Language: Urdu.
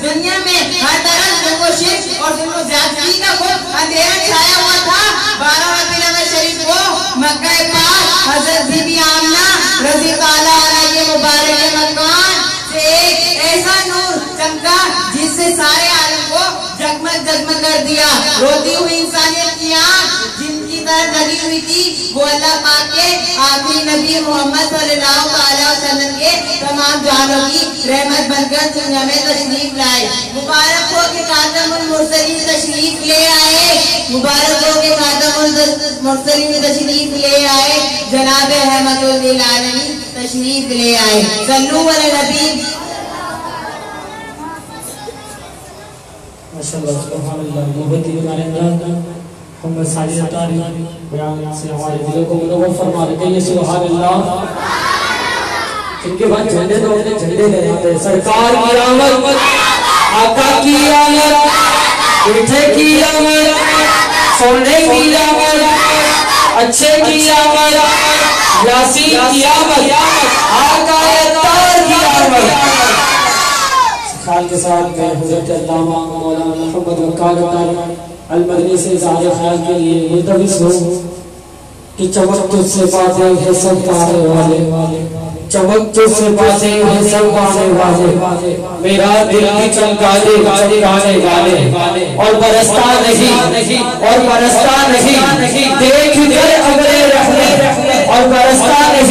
دنیا میں ہر طرف ظلم و شرک اور ظلم و زیادتی کا خوب اندھیرا چھایا ہوا تھا۔ 12 ربیع الاول شریف کو مکہ پاک حضرت بی بی آمنہ رضی اللہ عنہ کے مبارک مکان سے ایک ایسا نور چمکا جس سے سارے عالم کو جگمگ جگمگ کر دیا۔ روتی ہوئی انسانیت کی آنکھ جن کی طرف لگی ہوئی تھی وہ اللہ پاک کے آخری نبی محمد صلی اللہ علیہ وسلم کے تمام جانوں کی رحمت بن کر دنیا میں تشریف لائے۔ مبارک ہو کہ خاتم المرسلین تشریف لے آئے، مبارک ہو کہ خاتم المرسلین تشریف لے آئے، جناب رحمت للعالمین تشریف لے آئے۔ صلو علی نبی۔ ماشاءاللہ سبحان اللہ، محبت بنانے اللہ محمد صلی اللہ علیہ وسلم بیان سے ہمارے دلوں کو منور فرما دیتے ہیں۔ سبحان اللہ۔ ان کے بعد جھنڈے تو اپنے جھنڈے لے جاتے ہیں۔ سرکار کی آمد، آقا کی آمد، میٹھے کی آمد، سونے کی آمد، اچھے کی آمد، یاسین کی آمد، آقا اتار کی آمد۔ خیال کے ساتھ میں حضرت علامہ مولانا محمد وقار المدنی سے اظہار خیال کے لیے ملتمس ہوں کہ چمک تجھ سے پاتے ہیں سب پانے والے، چمک تجھ سے پاتے ہیں سب پانے والے، میرا دل بھی چمکا دے چمکانے والے، اور برستا نہیں دیکھ کر ابرے رحمت، اور برستا نہیں